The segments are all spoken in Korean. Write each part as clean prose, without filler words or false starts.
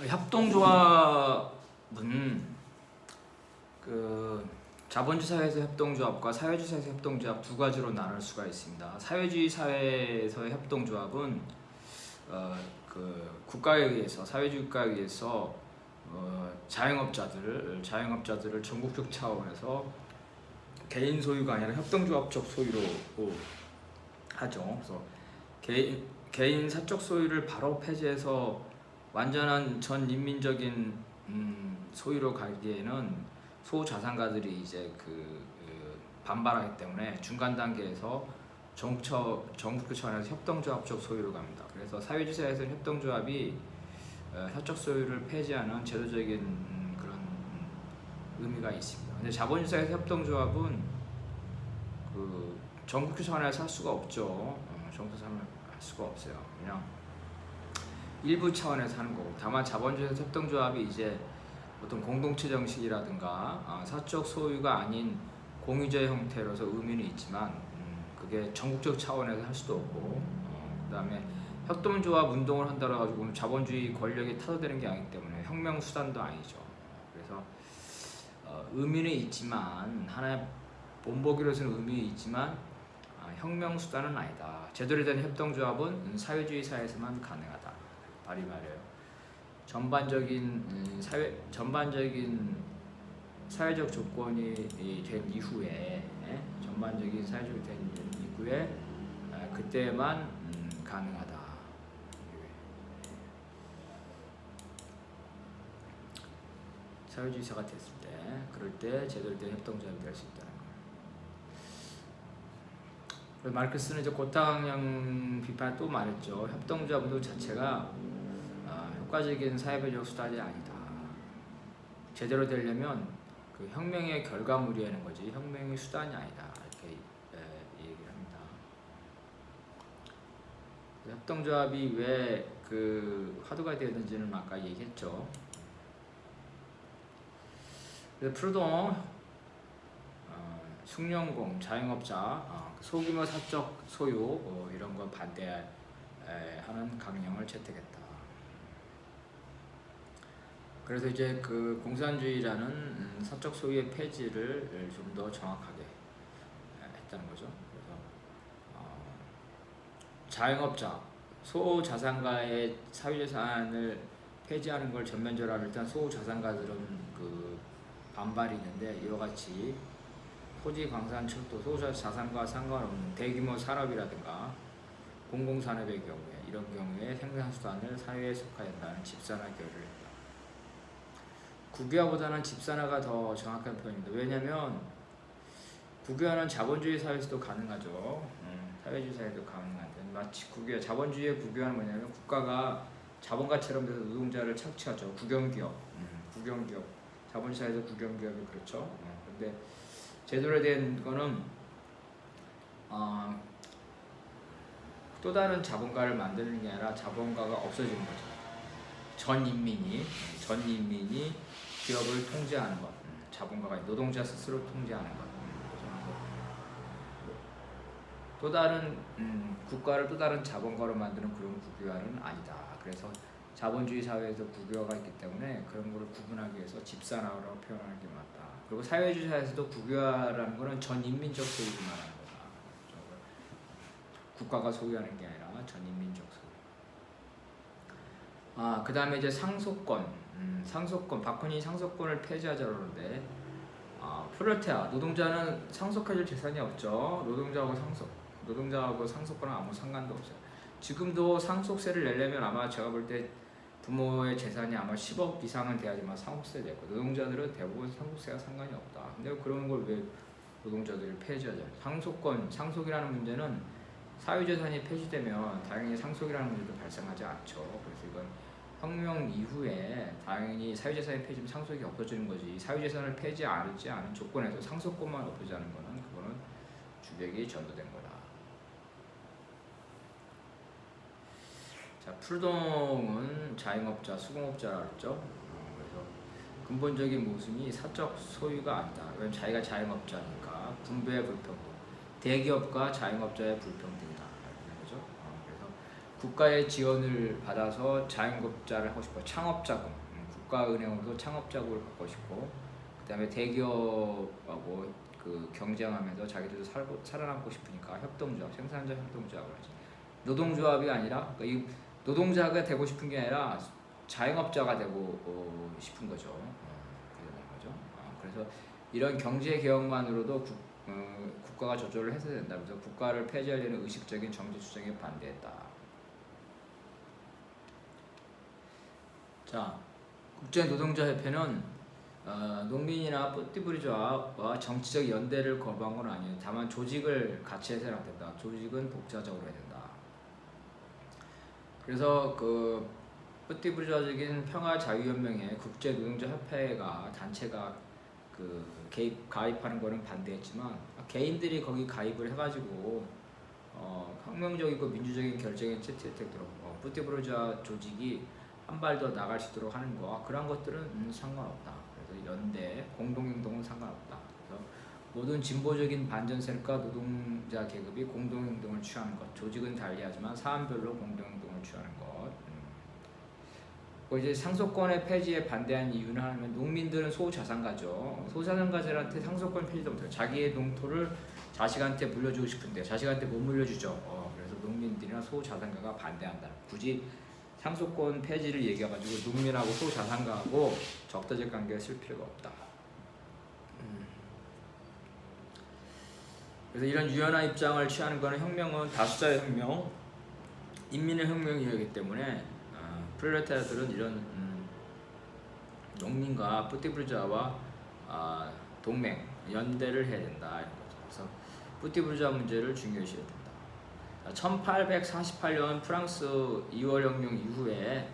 협동조합은 자본주의 사회에서 협동조합과 사회주의 사회에서 협동조합 두 가지로 나눌 수가 있습니다. 사회주의 사회에서의 협동조합은 국가에 의해서 사회주의 국가에 의해서 자영업자들을 전국적 차원에서 개인 소유가 아니라 협동조합적 소유로 하죠. 그래서 개인 사적 소유를 바로 폐지해서 완전한 전 인민적인 소유로 가기에는 소자산가들이 이제 반발하기 때문에 중간 단계에서 전국적 차원에서 협동조합적 소유로 갑니다. 그래서 사회주의 사회에서는 협동조합이 사적 소유를 폐지하는 제도적인 그런 의미가 있습니다. 근데 자본주의 사회에서 협동조합은 전국적 차원에서 할 수가 없죠. 전국적 차원에서 할 수가 없어요. 그냥 일부 차원에서 하는 거고, 다만 자본주의에서 협동조합이 이제 어떤 공동체 정식이라든가 사적 소유가 아닌 공유제 형태로서 의미는 있지만 그게 전국적 차원에서 할 수도 없고, 그 다음에 협동조합 운동을 한다고 해가지고 자본주의 권력이 타도되는 게 아니기 때문에 혁명 수단도 아니죠. 그래서 의미는 있지만, 하나의 본보기로서는 의미는 있지만 혁명 수단은 아니다. 제대로 된 협동조합은 사회주의 사회에서만 가능하다. 말이 말이에요. 전반적인 사회적 조건이 된 이후에, 그때만 가능하다. 사회주의 사가 됐을 때, 그럴 때 제대로 된 협동조합이 될 수 있다는 거예요. 마르크스는 이제 고탕형 비판 또 말했죠. 협동조합 운동 자체가 효과적인 사회적 수단이 아니다. 제대로 되려면 혁명의 결과물이라는 거지 혁명의 수단이 아니다. 이렇게 얘기를 합니다. 협동조합이 왜 화두가 되었는지는 아까 얘기했죠. 프루동, 숭령공, 자영업자, 소규모 사적 소유 이런 거 반대하는 강령을 채택했다. 그래서 이제 공산주의라는 사적 소유의 폐지를 좀 더 정확하게 했다는 거죠. 그래서 자영업자, 소자산가의 사유재산을 폐지하는 걸 전면적으로 일단 소자산가들은 반발이 있는데, 이와 같이 토지, 광산, 철도, 소자산과 상관없는 대규모 산업이라든가 공공산업의 경우에, 이런 경우에 생산수단을 사회에 속하여야 한다는 집산화 결의를 했다. 국유화보다는 집산화가 더 정확한 표현입니다. 왜냐하면 국유화는 자본주의 사회에서도 가능하죠. 사회주의 사회도 가능한데, 마치 자본주의의 국유화는 뭐냐면 국가가 자본가처럼 돼서 노동자를 착취하죠. 국영기업, 자본주의 사회에서 국영기업이 그렇죠. 근데 제대로 된 거는 또 다른 자본가를 만드는 게 아니라 자본가가 없어지는 거죠. 전 인민이 기업을 통제하는 것, 자본가가 노동자 스스로 통제하는 것. 또 다른 국가를 또 다른 자본가로 만드는 그런 국유화는 아니다. 그래서 자본주의 사회에서 국유화가 있기 때문에 그런 걸 구분하기 위해서 집산화라고 표현하는 게 맞다. 그리고 사회주의 사회에서도 국유화라는 것은 전 인민적 소유를 말하는 거다. 국가가 소유하는 게 아니라 전 인민적 소유. 그 다음에 이제 상속권, 박헌희 상속권을 폐지하자고 그러는데, 프롤레타리아, 노동자는 상속해줄 재산이 없죠. 노동자하고 상속권은 아무 상관도 없어요. 지금도 상속세를 내려면 아마 제가 볼 때 부모의 재산이 아마 10억 이상은 돼야지만 상속세 내고, 노동자들은 대부분 상속세가 상관이 없다. 근데 그런 걸 왜 노동자들이 폐지하죠? 상속이라는 문제는 사유재산이 폐지되면 당연히 상속이라는 문제도 발생하지 않죠. 그래서 이건 혁명 이후에 당연히 사유재산이 폐지면 상속이 없어지는 거지, 사유재산을 폐지하지 않은 조건에서 상속권만 없어지는 거는 그거는 주객이 전도된 거다. 자, 프루동은 자영업자, 수공업자라고 했죠. 그래서 근본적인 모순이 사적 소유가 아니다. 왜냐면 자기가 자영업자니까 분배의 불평등, 대기업과 자영업자의 불평등이다. 그래서 국가의 지원을 받아서 자영업자를 하고 싶어. 창업자금. 국가은행으로도 창업자금을 받고 싶고, 그다음에 대기업하고 그 경쟁하면서 자기들도 살아남고 싶으니까 협동조합, 생산자 협동조합을 하지. 노동조합이 아니라 이 노동자가 되고 싶은 게 아니라 자영업자가 되고 싶은 거죠. 그래서 이런 경제 개혁만으로도 국가가 저조를 해서 된다. 그래서 국가를 폐지하려는 의식적인 정치 주장에 반대했다. 자, 국제노동자협회는 농민이나 뿌띠부르주아와 정치적 연대를 거부한 건 아니에요. 다만 조직을 같이 해서는 안 된다. 조직은 독자적으로 해야 된다. 그래서 그 뿌띠부르주아적인 평화자유연맹의 국제노동자협회가 단체가 그 가입하는 거는 반대했지만 개인들이 거기 가입을 해가지고 혁명적이고 민주적인 결정에 채택되도록 뿌띠부르주아 조직이 한 발 더 나갈 수 있도록 하는 거, 그런 것들은 상관없다. 그래서 연대, 공동행동은 상관없다. 그래서 모든 진보적인 반전 세력과 노동자 계급이 공동행동을 취하는 것, 조직은 달리하지만 사안별로 공동행동을 취하는 것. 이제 상속권의 폐지에 반대한 이유는 하면 농민들은 소자산가죠. 소자산가들한테 상속권 폐지도 못해요. 자기의 농토를 자식한테 물려주고 싶은데 자식한테 못 물려주죠. 그래서 농민들이나 소자산가가 반대한다. 굳이 상속권 폐지를 얘기해가지고 농민하고 소자산가하고 적대적 관계를 쓸 필요가 없다. 그래서 이런 유연한 입장을 취하는 것은 혁명은 다수자의 혁명, 인민의 혁명이기 때문에 프롤레타리아들은 이런 농민과 뿌띠부르주아와 동맹, 연대를 해야 된다. 이런 거죠. 그래서 뿌띠부르주아 문제를 중요시해야 된다. 1848년 프랑스 2월 혁명 이후에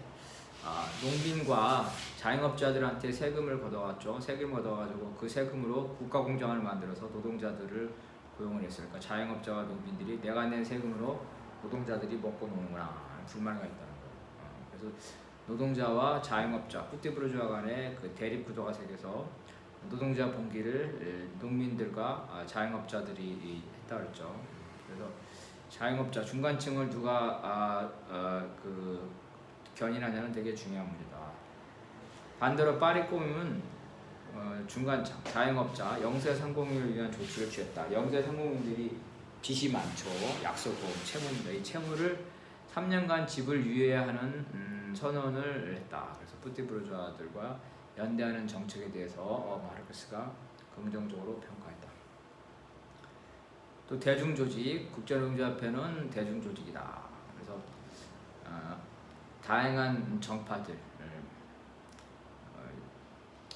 농민과 자영업자들한테 세금을 걷어왔죠. 세금을 걷어가지고 그 세금으로 국가공장을 만들어서 노동자들을 고용을 했어요. 그러니까 자영업자와 농민들이 내가 낸 세금으로 노동자들이 먹고 노는구나 하는 불만이 있다는 거예요. 그래서 노동자와 자영업자, 뿌띠부르주아 간의 그 대립 구도가 생겨서 노동자 봉기를 농민들과 자영업자들이 했다 그랬죠. 그래서 자영업자, 중간층을 누가 그 견인하냐는 되게 중요한 문제다. 반대로 파리꼬임은 중간층, 자영업자, 영세상공인을 위한 조치를 취했다. 영세상공인들이 빚이 많죠. 약소보험, 채무입니다. 이 채무를 3년간 집을 유예해야 하는 선언을 했다. 그래서 뿌띠부르주아들과 연대하는 정책에 대해서 마르크스가 긍정적으로 평가했다. 또 대중조직, 국제노동자협회는 대중조직이다. 그래서 다양한 정파들,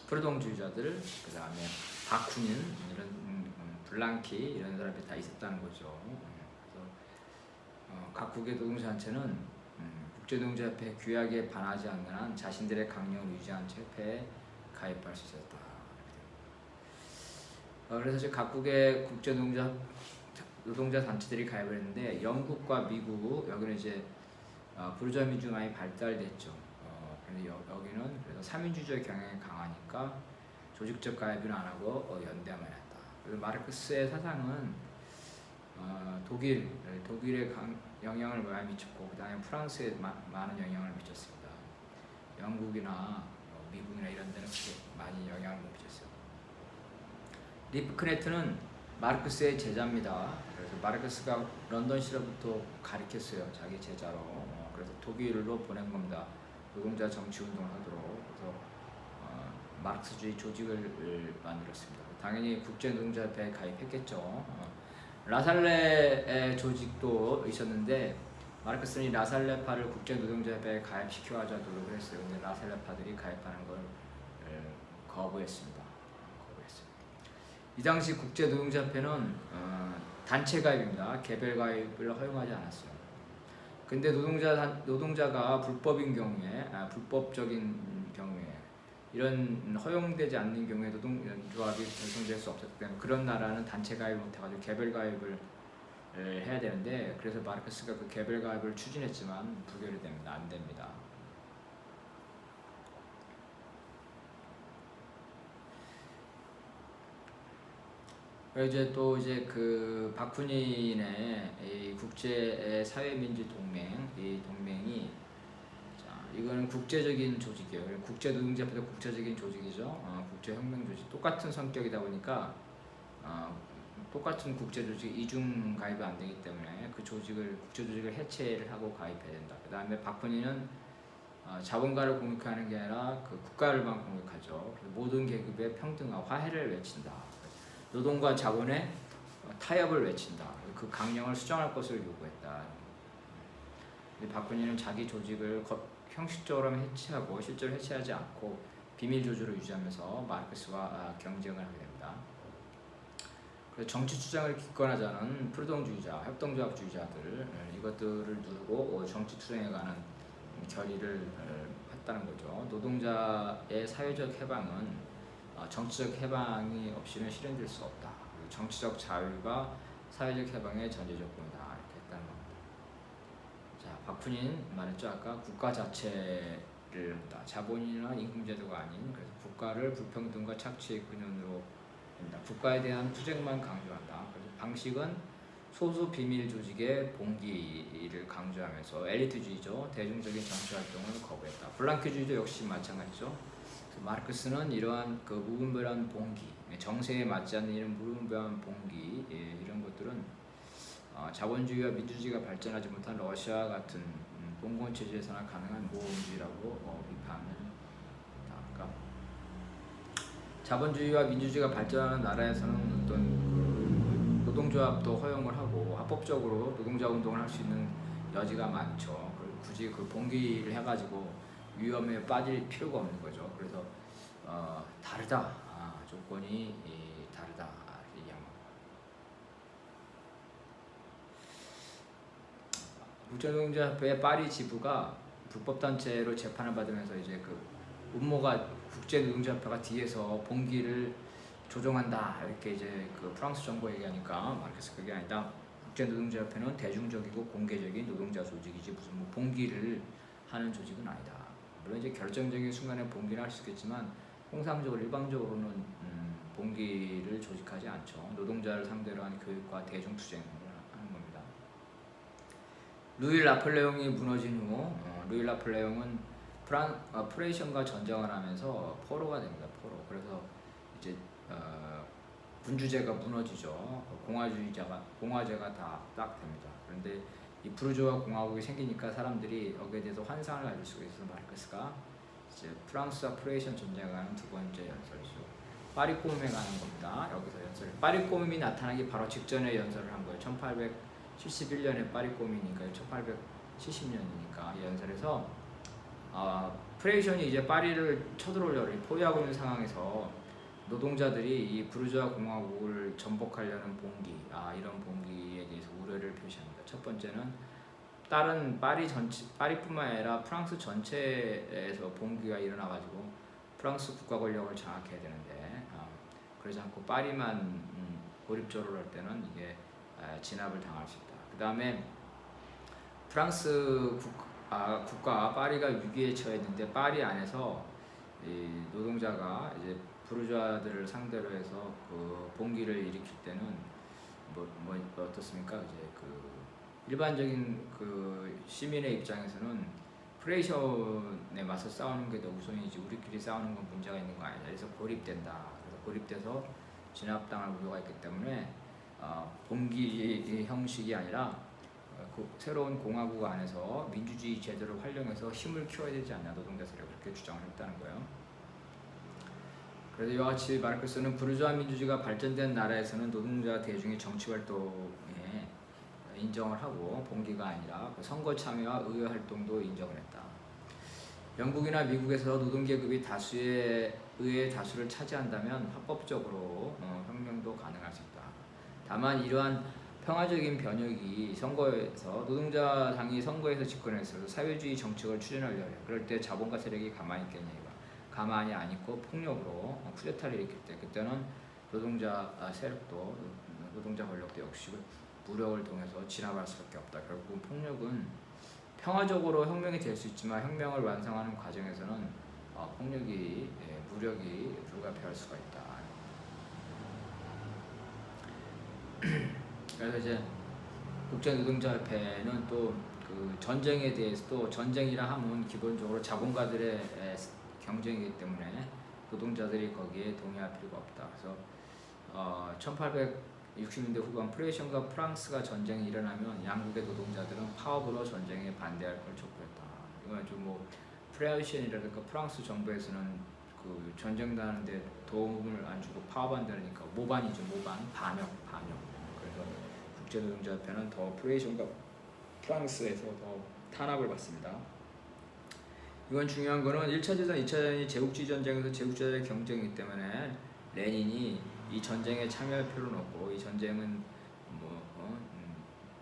프르동주의자들, 그 다음에 바쿠닌, 이런 블랑키 이런 사람들이 다 있었다는 거죠. 그래서 각국의 노동자단체는 국제노동자협회 규약에 반하지 않는 한 자신들의 강령을 유지한 협회에 가입할 수 있었다. 그래서 이제 각국의 노동자 단체들이 가입을 했는데 영국과 미국 여기는 이제 부르주아 민주가 많이 발달됐죠. 그런데 여기는 그래서 삼인주의적 경향이 강하니까 조직적 가입은 안 하고 연대만 했다. 그래서 마르크스의 사상은 독일에 영향을 많이 미쳤고 그다음에 프랑스에 많은 영향을 미쳤습니다. 영국이나 미국이나 이런 데는 그렇게 많이 영향을 못 미쳤어요. 리프크네트는 마르크스의 제자입니다. 그래서 마르크스가 런던 시절부터 가르쳤어요. 자기 제자로. 그래서 독일로 보낸 겁니다. 노동자 정치 운동을 하도록. 그래서 마르크스주의 조직을 만들었습니다. 당연히 국제노동자협회에 가입했겠죠. 라살레의 조직도 있었는데 마르크스는 라살레파를 국제노동자협회에 가입시켜가자 노력을 했어요. 근데 라살레파들이 가입하는 걸 거부했습니다. 이 당시 국제노동자협회는 단체 가입입니다. 개별 가입을 허용하지 않았어요. 근데 노동자가 불법인 경우에, 불법적인 경우에, 이런 허용되지 않는 경우에 노동조합이 결성될 수 없었기 때문에 그런 나라는 단체 가입을 못해가지고 개별 가입을 해야 되는데, 그래서 마르크스가 그 개별 가입을 추진했지만 부결이 됩니다. 안 됩니다. 이제 또 이제 그 바쿠닌의 이 국제 사회민주 동맹, 이 동맹이, 자, 이거는 국제적인 조직이에요. 국제노동자협회도 국제적인 조직이죠. 국제혁명 조직, 똑같은 성격이다 보니까 똑같은 국제조직 이중 가입이 안 되기 때문에 그 국제조직을 해체를 하고 가입해야 된다. 그 다음에 바쿠닌은 자본가를 공격하는 게 아니라 그 국가를만 공격하죠. 모든 계급의 평등과 화해를 외친다. 노동과 자본의 타협을 외친다. 그 강령을 수정할 것을 요구했다. 바쿠닌은 자기 조직을 형식적으로 해체하고 실제로 해체하지 않고 비밀 조직을 유지하면서 마르크스와 경쟁을 하게 됩니다. 그래서 정치 주장을 기권하지 않은 프루동주의자, 협동조합주의자들, 이것들을 누르고 정치 투쟁에 관한 결의를 했다는 거죠. 노동자의 사회적 해방은 정치적 해방이 없이는 실현될 수 없다. 정치적 자유가 사회적 해방의 전제 조건이다. 이렇게 했다는 겁니다. 자, 바쿠닌 말했죠. 아까 국가 자체를 한다. 자본이나 임금제도가 아닌, 그래서 국가를 불평등과 착취의 근원으로 한다. 국가에 대한 투쟁만 강조한다. 그래서 방식은 소수 비밀 조직의 봉기를 강조하면서 엘리트주의죠. 대중적인 정치 활동을 거부했다. 블랑크주의도 역시 마찬가지죠. 마르크스는 이러한 그 무분별한 봉기, 정세에 맞지 않는 이런 무분별한 봉기, 이런 것들은 자본주의와 민주주의가 발전하지 못한 러시아 같은 봉건 체제에서나 가능한 모험주의라고 비판을 했다. 그러니까 자본주의와 민주주의가 발전하는 나라에서는 어떤 그 노동조합도 허용을 하고 합법적으로 노동자 운동을 할 수 있는 여지가 많죠. 굳이 그 봉기를 해가지고 위험에 빠질 필요가 없는 거죠. 그래서 다르다. 조건이 다르다. 얘기합니다. 국제노동자협회 파리 지부가 불법단체로 재판을 받으면서 이제 그 음모가 국제노동자협회가 뒤에서 봉기를 조종한다. 이렇게 이제 그 프랑스 정부 얘기하니까 마르크스 그게 아니다. 국제노동자협회는 대중적이고 공개적인 노동자 조직이지 무슨 뭐 봉기를 하는 조직은 아니다. 물론 이제 결정적인 순간에 봉기를 할 수 있겠지만 통상적으로 일방적으로는 봉기를 조직하지 않죠. 노동자를 상대로 한 교육과 대중 투쟁을 하는 겁니다. 루이 라플레옹이 무너진 후 루이 라플레옹은 프레이션과 전쟁을 하면서 포로가 됩니다. 포로. 그래서 이제 군주제가 무너지죠. 공화제가 다 딱 됩니다. 그런데 이 부르주아 공화국이 생기니까 사람들이 여기에 대해서 환상을 가질 수가 있어서 마르크스가 이제 프랑스와 프레이션 전쟁에 관한 두 번째 연설이죠. 파리 꼬움에 관한 겁니다. 여기서 연설. 파리 꼬움이 나타나기 바로 직전에 연설을 한 거예요. 1871년에 파리 꼬움이니까 1870년이니까 이 연설에서 프레이션이 이제 파리를 쳐들어오려고 포위하고 있는 상황에서 노동자들이 이 부르주아 공화국을 전복하려는 봉기, 이런 봉기에 대해서 우려를 표시합니다. 첫 번째는 다른 파리뿐만 아니라 프랑스 전체에서 봉기가 일어나가지고 프랑스 국가 권력을 장악해야 되는데 그러지 않고 파리만 고립적으로 할 때는 이게 진압을 당할 수 있다. 그 다음에 프랑스 국가 파리가 위기에 처했는데 파리 안에서 이 노동자가 이제 부르주아들을 상대로 해서 그 봉기를 일으킬 때는 뭐 어떻습니까? 이제 그 일반적인 그 시민의 입장에서는 프레이션에 맞서 싸우는 게 더 우선이지 우리끼리 싸우는 건 문제가 있는 거 아니냐. 그래서 고립된다. 그래서 고립돼서 진압당할 우려가 있기 때문에 봉기 형식이 아니라 그 새로운 공화국 안에서 민주주의 제도를 활용해서 힘을 키워야 되지 않냐. 노동자 세력이 그렇게 주장을 했다는 거예요. 그래서 이와 같이 마르크스는 부르주아 민주주의가 발전된 나라에서는 노동자 대중의 정치 활동에 인정을 하고 봉기가 아니라 선거 참여와 의회 활동도 인정을 했다. 영국이나 미국에서 노동계급이 의회의 다수를 차지한다면 합법적으로 혁명도 가능할 수 있다. 다만 이러한 평화적인 변혁이 선거에서 노동자당이 선거에서 집권해서 사회주의 정책을 추진하려 해요. 그럴 때 자본가 세력이 가만히 있겠냐 이거. 가만히 안 있고 폭력으로 쿠데타를 일으킬 때 그때는 노동자 세력도 노동자 권력도 역시 무력을 통해서 진압할 수밖에 없다. 결국은 폭력은 평화적으로 혁명이 될 수 있지만 혁명을 완성하는 과정에서는 무력이 불가피할 수가 있다. 그래서 이제 국제노동자협회는 또 그 전쟁에 대해서 또 전쟁이라 하면 기본적으로 자본가들의 경쟁이기 때문에 노동자들이 거기에 동의할 필요가 없다. 그래서 1860년대 후반 프레이션과 프랑스가 전쟁이 일어나면 양국의 노동자들은 파업으로 전쟁에 반대할 걸 촉구했다. 이건 좀 프레이션이라든가 프랑스 정부에서는 그 전쟁하는데 도움을 안 주고 파업한다니까 모반이죠. 반역. 그래서 국제노동자협회는 더 프레이션과 프랑스에서 더 탄압을 받습니다. 이건 중요한 거는 1차 대전, 2차 대전이 제국주의 전쟁에서 제국주의자의 경쟁이기 때문에 레닌이 이 전쟁에 참여할 필요는 없고 이 전쟁은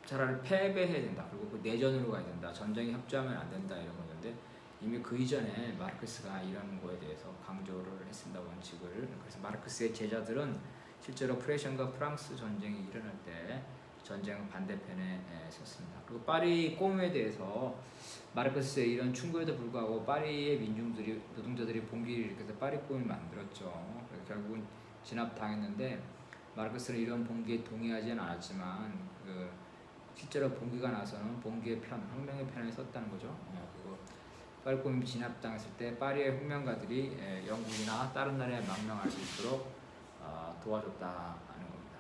차라리 패배해야 된다. 그리고 그 내전으로 가야 된다. 전쟁에 협조하면 안 된다 이런 거였는데 이미 그 이전에 마르크스가 이런 거에 대해서 강조를 했습니다. 원칙을. 그래서 마르크스의 제자들은 실제로 프레이션과 프랑스 전쟁이 일어날 때 전쟁 반대편에 섰습니다. 그리고 파리 꼬움에 대해서 마르크스의 이런 충고에도 불구하고 파리의 노동자들이 봉기를 일으켜서 파리 꼬움을 만들었죠. 그래서 결국은 진압당했는데 마르크스는 이런 봉기에 동의하지는 않았지만 실제로 봉기가 나서는 봉기의 편, 혁명의 편에 섰다는 거죠. 그리고 파리 꼬움이 진압당했을 때 파리의 혁명가들이 영국이나 다른 나라에 망명할 수 있도록 도와줬다는 겁니다.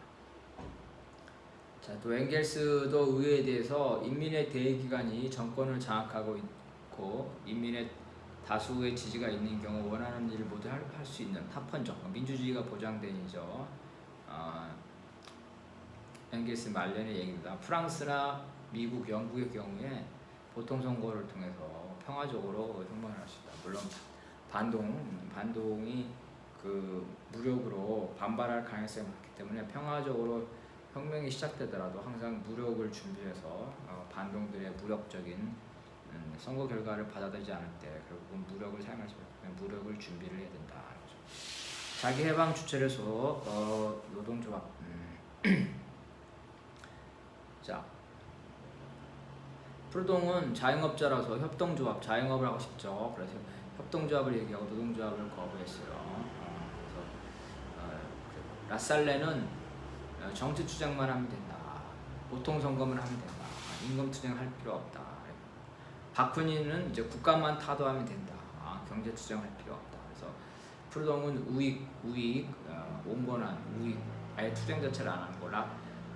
자, 또 엥겔스도 의회에 대해서 인민의 대의기관이 정권을 장악하고 있고 인민의 다수의 지지가 있는 경우 원하는 일을 모두 할 수 있는 타펀적 민주주의가 보장된이죠. 엥겔스 말년의 얘기입니다. 프랑스나 미국, 영국의 경우에 보통 선거를 통해서 평화적으로 혁명을 할 수 있다. 물론 반동이 그 무력으로 반발할 가능성이 많기 때문에 평화적으로 혁명이 시작되더라도 항상 무력을 준비해서 반동들의 무력적인 선거 결과를 받아들이지 않을 때 결국은 무력을 사용할 수밖에 없는 무력을 준비를 해야 된다. 자기 해방 주체로서 노동조합. 자, 프루동은 자영업자라서 협동조합, 자영업을 하고 싶죠. 그래서 협동조합을 얘기하고 노동조합을 거부했어요. 그래서 라살레는 정치 투쟁만 하면 된다. 보통 선거만 하면 된다. 임금 투쟁할 필요 없다. 바쿠니는 이제 국가만 타도하면 된다. 경제 투쟁할 필요 없다. 그래서 프루동은 우익, 온건한 우익, 아예 투쟁 자체를 안 하는 거.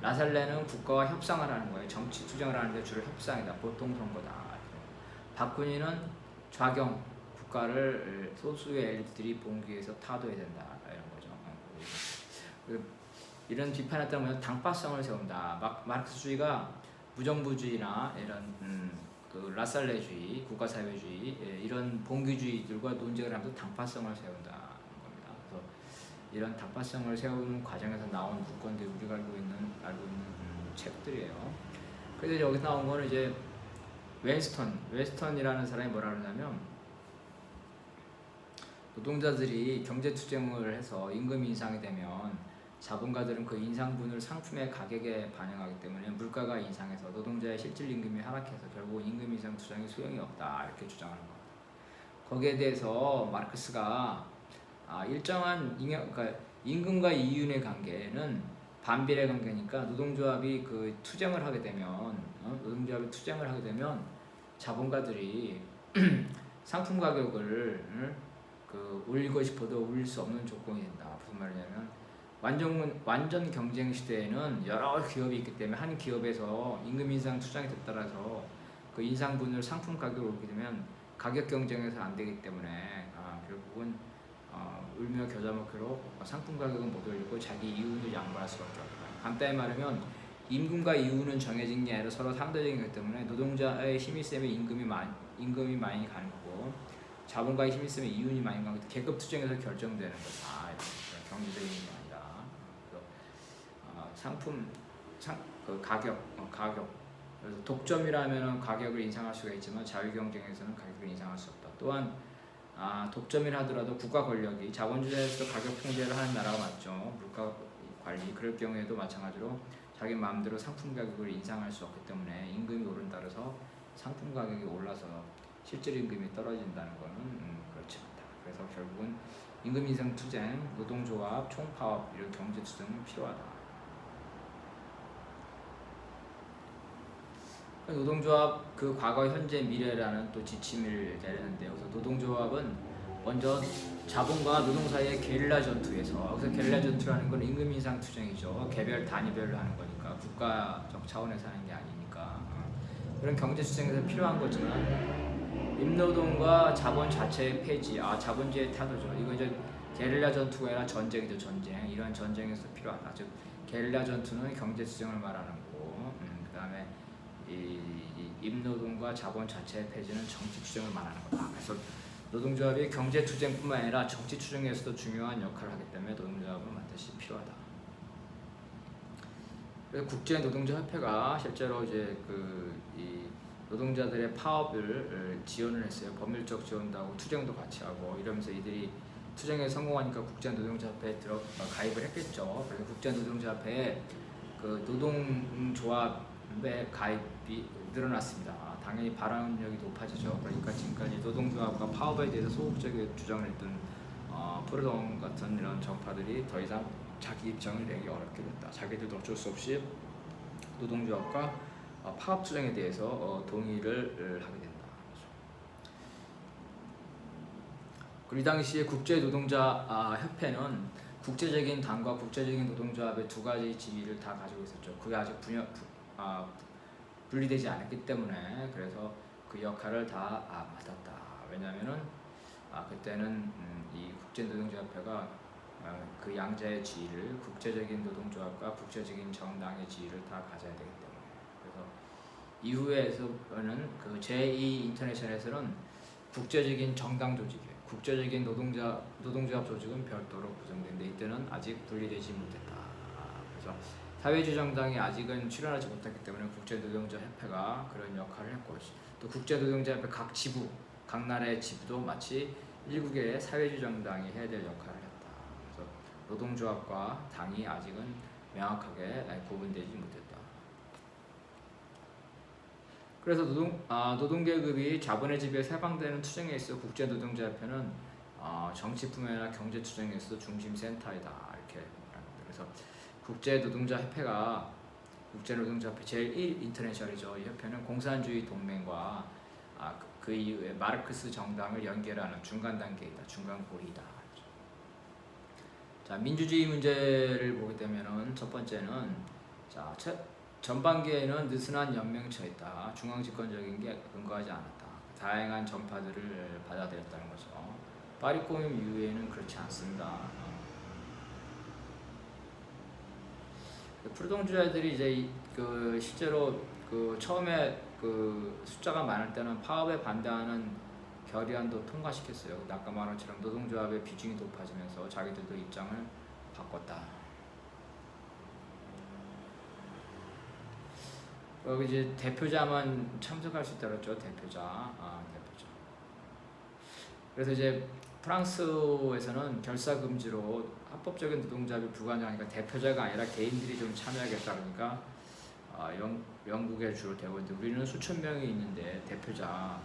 라살레는 국가와 협상을 하는 거예요. 정치 투쟁을 하는데 주로 협상이다. 보통 선거다. 바쿠니는 좌경, 국가를 소수의 엘리트들이 봉기해서 타도해야 된다. 이런 거죠. 이런 비판에 따르면 당파성을 세운다. 마르크스주의가 무정부주의나 이런 그 라살레주의, 국가사회주의 이런 봉기주의들과 논쟁을 하면서 당파성을 세운다는 겁니다. 그래서 이런 당파성을 세우는 과정에서 나온 문건들이 우리가 알고 있는 책들이에요. 그래서 여기서 나온 거는 이제 웨스턴이라는 사람이 뭐라 그러냐면 노동자들이 경제 투쟁을 해서 임금 인상이 되면 자본가들은 그 인상분을 상품의 가격에 반영하기 때문에 물가가 인상해서 노동자의 실질 임금이 하락해서 결국 임금 인상 투쟁이 소용이 없다 이렇게 주장하는 겁니다. 거기에 대해서 마르크스가 일정한 그러니까 임금과 이윤의 관계는 반비례 관계니까 노동조합이 그 투쟁을 하게 되면 자본가들이 상품 가격을 올리고 싶어도 올릴 수 없는 조건이 된다. 무슨 말이냐면 완전 경쟁 시대에는 여러 기업이 있기 때문에 한 기업에서 임금 인상 투쟁이 됐다라서 그 인상분을 상품 가격을 올리게 되면 가격 경쟁에서 안 되기 때문에 결국은 울며 겨자 먹기로 상품 가격은 못 올리고 자기 이윤을 양보할 수밖에 없다. 간단히 말하면 임금과 이윤은 정해진 게 아니라 서로 상대적인 거기 때문에 노동자의 힘이 세면 임금이 많이 가는 거고 자본가의 힘이 세면 이윤이 많이 가는 거고 계급 투쟁에서 결정되는 거다. 경제적인 게 아니라. 가격. 그래서 독점이라면 가격을 인상할 수가 있지만 자유 경쟁에서는 가격을 인상할 수 없다. 또한 독점이라 하더라도 국가 권력이 자본주의에서 가격 통제를 하는 나라가 맞죠. 물가 관리 그럴 경우에도 마찬가지로 자기 마음대로 상품 가격을 인상할 수 없기 때문에 임금이 오른다 그래서 상품 가격이 올라서 실질 임금이 떨어진다는 것은 그렇지 않다. 그래서 결국은 임금 인상 투쟁, 노동조합, 총파업 이런 경제 투쟁은 필요하다. 노동조합 그 과거, 현재, 미래라는 또 지침을 내렸는데요. 그래서 노동조합은 먼저 자본과 노동 사이의 게릴라 전투에서, 그래서 게릴라 전투라는 건 임금 인상 투쟁이죠. 개별 단위별로 하는 거니까 국가적 차원에서 하는 게 아니니까 그런 경제 투쟁에서 필요한 거지만 임노동과 자본 자체의 폐지, 자본주의의 타도죠. 이거 이제 게릴라 전투가 아니라 전쟁이죠. 전쟁. 이런 전쟁에서 필요하다. 즉 게릴라 전투는 경제 투쟁을 말하는 거고, 그다음에 이 임노동과 자본 자체의 폐지는 정치 투쟁을 말하는 거다. 그래서 노동조합이 경제 투쟁뿐만 아니라 정치 투쟁에서도 중요한 역할을 하기 때문에 노동조합은 반드시 필요하다. 그래서 국제 노동자 협회가 실제로 이제 이 노동자들의 파업을 지원을 했어요. 법률적 지원도 하고 투쟁도 같이 하고 이러면서 이들이 투쟁에 성공하니까 국제 노동자 협회에 가입을 했겠죠. 그래서 국제 노동자 협회에 그 노동조합의 가입이 늘어났습니다. 당연히 발언력이 높아지죠. 그러니까 지금까지 노동조합과 파업에 대해서 소극적인 주장을 했던 프로동 같은 이런 정파들이 더 이상 자기 입장을 내기 어렵게 됐다. 자기들도 어쩔 수 없이 노동조합과 파업 투쟁에 대해서 동의를 하게 된다. 그리고 이 당시에 국제노동자 협회는 국제적인 당과 국제적인 노동조합의 두 가지 지위를 다 가지고 있었죠. 그게 아직 분리되지 않았기 때문에 그래서 그 역할을 다 맡았다. 왜냐하면은 그때는 이 국제노동자협회가 그 양자의 지위를 국제적인 노동조합과 국제적인 정당의 지위를 다 가져야 되기 때문에. 그래서 이후에서는 그 제2 인터내셔널에서는 국제적인 정당 조직이에요. 국제적인 노동조합 조직은 별도로 구성된데 이때는 아직 분리되지 못했다. 그래서 사회주의 정당이 아직은 출연하지 못했기 때문에 국제노동자협회가 그런 역할을 했고, 또 국제노동자협회 각 지부, 각 나라의 지부도 마치 일국의 사회주의 정당이 해야 될 역할을 했다. 그래서 노동조합과 당이 아직은 명확하게 구분되지 못했다. 그래서 노동계급이 자본의 지배에 해방되는 투쟁에 있어 국제노동자협회는 정치뿐만 아니라 경제투쟁에서 중심센터이다 이렇게 말합니다. 그래서 국제노동자협회가 국제노동자협회 제1 인터내셔널이죠. 이 협회는 공산주의 동맹과 그 이후에 마르크스 정당을 연결하는 중간 단계이다. 중간 고리이다. 자, 민주주의 문제를 보게 되면은 첫 번째는 전반기에는 느슨한 연맹처였다. 중앙집권적인 게 근거하지 않았다. 다양한 전파들을 받아들였다는 거죠. 파리 공임 이후에는 그렇지 않습니다. 프로동주자들이 이제 실제로 처음에 숫자가 많을 때는 파업에 반대하는 결의안도 통과시켰어요. 아까 말한 것처럼 노동조합의 비중이 높아지면서 자기들도 입장을 바꿨다. 여기 이제 대표자만 참석할 수 있다고 했죠. 대표자. 그래서 이제 프랑스에서는 결사 금지로 합법적인 노동조합이 불가능하니까 대표자가 아니라 개인들이 좀 참여하겠다 그러니까 영국에 주로 되었는데 우리는 수천 명이 있는데 대표자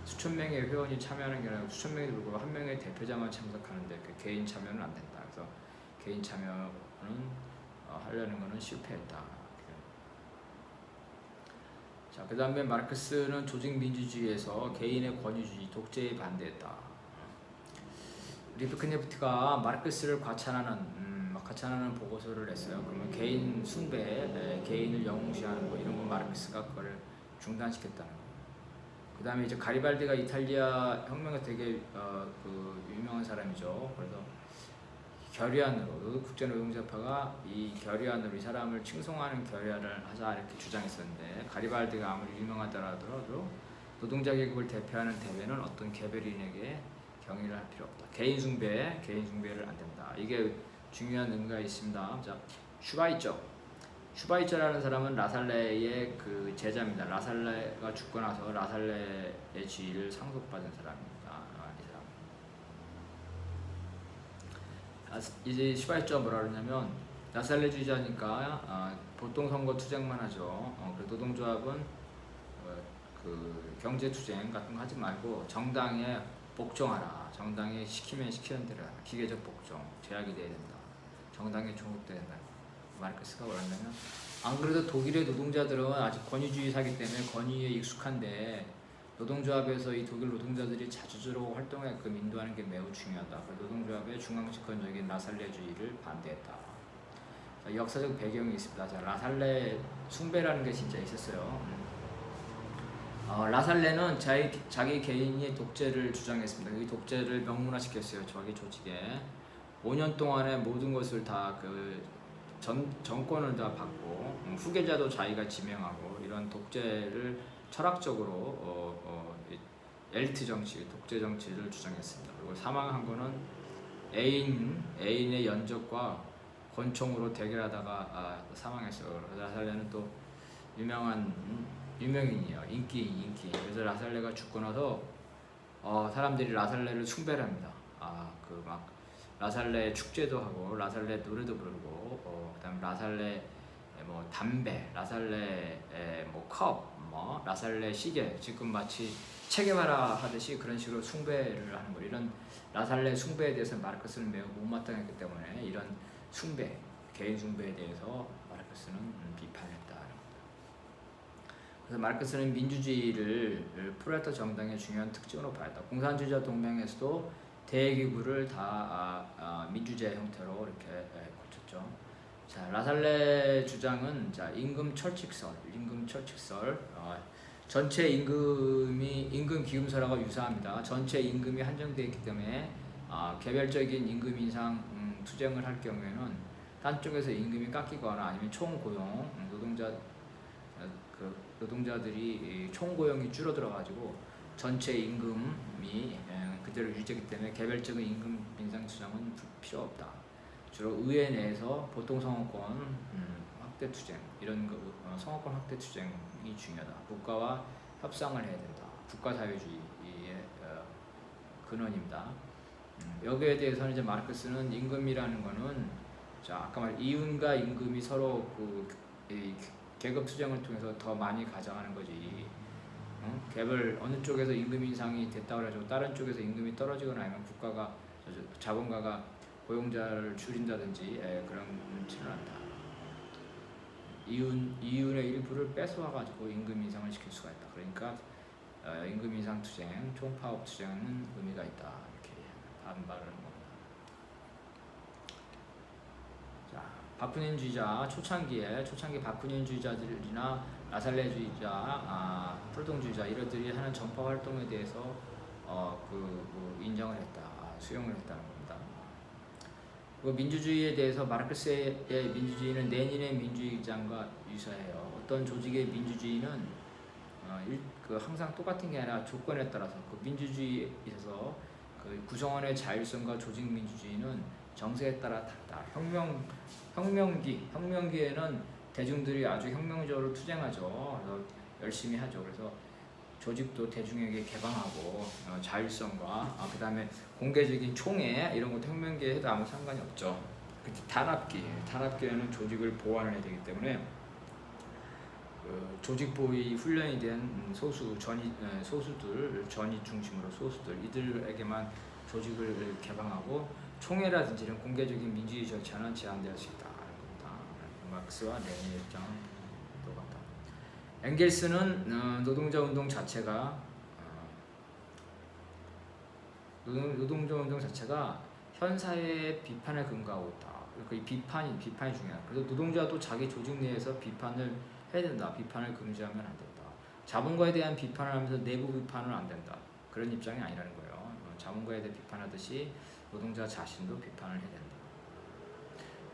수천 명의 회원이 참여하는 게 아니라 수천 명이 들고 한 명의 대표자만 참석하는데 그 개인 참여는 안 된다. 그래서 개인 참여는 하려는 것은 실패했다. 자, 그 다음에 마르크스는 조직민주주의에서 개인의 권위주의, 독재에 반대했다. 리프크네프트가 마르크스를 과찬하는 보고서를 냈어요. 그러면 개인 숭배, 개인을 영웅시하는 거 이런 거 마르크스가 그걸 중단시켰다는 거예요. 그 다음에 이제 가리발디가 이탈리아 혁명에 되게 유명한 사람이죠. 그래서 결의안으로 국제노동자협회가 이 결의안으로 이 사람을 칭송하는 결의안을 하자 이렇게 주장했었는데 가리발디가 아무리 유명하더라도 노동자 계급을 대표하는 대회는 어떤 개별인에게 경의를 할 필요 없다. 개인 숭배를 안 된다. 이게 중요한 의미가 있습니다. 자, 슈바이처라는 사람은 라살레의 그 제자입니다. 라살레가 죽고 나서 라살레의 지위를 상속받은 사람입니다. 이제 슈바이처가 뭐라 그러냐면 라살레주의자니까 보통 선거 투쟁만 하죠. 노동조합은 그 경제 투쟁 같은 거 하지 말고 정당에 복종하라. 정당에 시키면 시키는 대로 하라. 기계적 복종, 제약이 돼야 된다. 정당에 종속돼야 된다. 마르크스가 뭐랬냐면, 안 그래도 독일의 노동자들은 아직 권위주의사기 때문에 권위에 익숙한데 노동조합에서 이 독일 노동자들이 자주적으로 활동하게끔 인도하는 게 매우 중요하다. 노동조합의 중앙집권적인 라살레주의를 반대했다. 자, 역사적 배경이 있습니다. 자, 라살레 숭배라는 게 진짜 있었어요. 라살레는 자기 개인의 독재를 주장했습니다. 이 독재를 명문화시켰어요. 자기 조직에 5년 동안에 모든 것을 다 정권을 다 받고 후계자도 자기가 지명하고 이런 독재를 철학적으로 엘리트 정치, 독재 정치를 주장했습니다. 그리고 사망한 거는 애인의 연적과 권총으로 대결하다가 사망했어요. 라살레는 또 유명인이에요. 인기. 그래서 라살레가 죽고 나서 사람들이 라살레를 숭배를 합니다. 막 라살레 축제도 하고 라살레 노래도 부르고 그다음 라살레 뭐 담배, 라살레 뭐 컵, 뭐 라살레 시계, 지금 마치 체게바라 하듯이 그런 식으로 숭배를 하는 거. 이런 라살레 숭배에 대해서 마르크스는 매우 못마땅했기 때문에 이런 숭배, 개인 숭배에 대해서 마르크스는 비판했다. 그래서 마르크스는 민주주의를 프롤레타 정당의 중요한 특징으로 봤다. 공산주의자 동맹에서도 대기구를 다 민주제 형태로 이렇게 고쳤죠. 자, 라살레 주장은 임금 철칙설, 전체 임금 기금설하고 유사합니다. 전체 임금이 한정되어 있기 때문에 개별적인 임금 인상 투쟁을 할 경우에는 한쪽에서 임금이 깎이거나 아니면 총고용 노동자들이 총고용이 줄어들어 가지고 전체 임금이 그대로 유지되기 때문에 개별적인 임금 인상 투쟁은 필요 없다. 주로 의회 내에서 보통 성업권 확대 투쟁, 이런 성업권 확대 투쟁이 중요하다. 국가와 협상을 해야 된다. 국가사회주의의 근원입니다. 여기에 대해서는 이제 마르크스는 임금이라는 거는 아까 말 이윤과 임금이 서로 계급 투쟁을 통해서 더 많이 가져가는 거지. 개별 어느 쪽에서 임금 인상이 됐다고 해가지고 다른 쪽에서 임금이 떨어지거나 아니면 자본가가 고용자를 줄인다든지 그런지는 않다. 이윤의 일부를 뺏어와가지고 임금 인상을 시킬 수가 있다. 그러니까 임금 인상 투쟁, 총파업 투쟁은 의미가 있다. 이렇게 반발을 하는 겁니다. 자, 바쿠닌주의자 초창기 바쿠닌주의자들이나 라살레주의자, 프로동주의자 이들이 하는 전파 활동에 대해서 인정을 했다, 수용을 했다는 겁니다. 그리고 민주주의에 대해서 마르크스의 민주주의는 레닌의 민주주의 주장과 유사해요. 어떤 조직의 민주주의는 항상 똑같은 게 아니라 조건에 따라서 민주주의에 있어서 구성원의 자율성과 조직 민주주의는 정세에 따라 다르다. 혁명기에는 대중들이 아주 혁명적으로 투쟁하죠. 그래서 열심히 하죠. 그래서 조직도 대중에게 개방하고 자율성과 그다음에 공개적인 총회 이런 것도 혁명기에 해도 아무 상관이 없죠. 탄압기에는 조직을 보완을 해야 되기 때문에 조직 보위 훈련이 된 소수들 전위 중심으로 소수들 이들에게만 조직을 개방하고 총회라든지 이런 공개적인 민주주의 절차는 제한될 수 있다. 마르크스와 레닌의 입장은 똑같다. 엥겔스는 노동자 운동 자체가 현 사회의 비판에 근거하고 있다. 그러니까 이 비판이 중요하다. 그래서 노동자도 자기 조직 내에서 비판을 해야 된다. 비판을 금지하면 안 된다. 자본가에 대한 비판을 하면서 내부 비판은 안 된다. 그런 입장이 아니라는 거예요. 자본가에 대해 비판하듯이 노동자 자신도 비판을 해야 된다.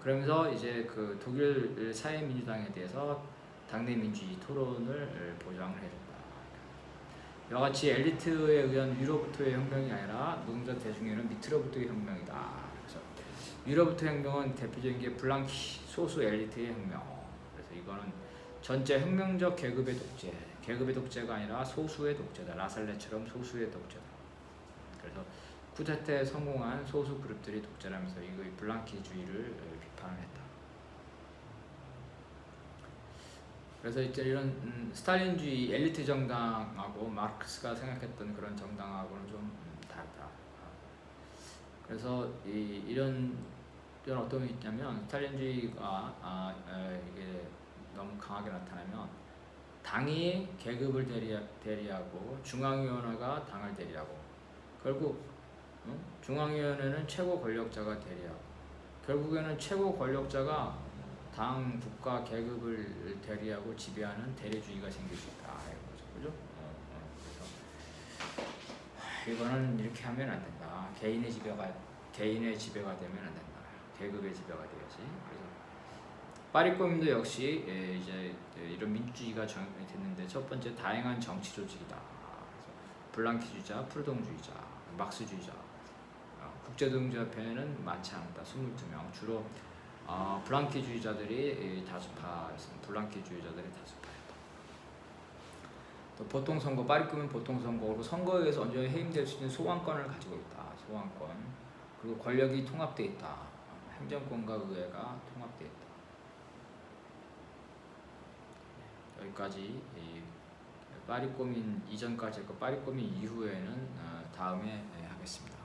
그러면서 이제 독일 사회민주당에 대해서 당내 민주주의 토론을 보장을 해야 된다. 이와 같이 엘리트에 의한 위로부터의 혁명이 아니라 노동자 대중에는 밑으로부터의 혁명이다. 그래서 위로부터 혁명은 대표적인 게 블랑키 소수 엘리트의 혁명. 그래서 이거는 전체 혁명적 계급의 독재가 아니라 소수의 독재다. 라살레처럼 소수의 독재다. 그래서 쿠데타에 성공한 소수 그룹들이 독재라면서 이거 블랑키주의를 비판을 했다. 그래서 이제 이런 스탈린주의 엘리트 정당하고 마르크스가 생각했던 그런 정당하고는 좀 다르다. 그래서 이런 저는 어떤 게 있냐면 스탈린주의가 이게 너무 강하게 나타나면 당이 계급을 대리하고 중앙위원회가 당을 대리하고 결국 중앙위원회는 최고 권력자가 대리하고 결국에는 최고 권력자가 당, 국가, 계급을 대리하고 지배하는 대리주의가 생길 수 있다 이런 거죠, 그죠? 그래서 이거는 이렇게 하면 안 된다. 개인의 지배가 되면 안 된다. 계급의 지배가 돼야지. 그래서 파리꼬민도 역시 이제 이런 민주주의가 정립이 됐는데 첫 번째 다양한 정치 조직이다. 그래서 블랑키주의자, 프르동주의자, 막스주의자. 국제노동조합회는 많지 않다. 22명. 주로 블랑키주의자들이 다수파였습니다. 블랑키주의자들이 다수파였다. 또 보통선거, 파리꼬민 보통선거로 선거에 의해서 언제나 해임될 수 있는 소환권을 가지고 있다. 소환권. 그리고 권력이 통합되어 있다. 행정권과 의회가 통합되어 있다. 여기까지 파리꼬민 이전까지 했고 파리꼬민 이후에는 다음에 하겠습니다.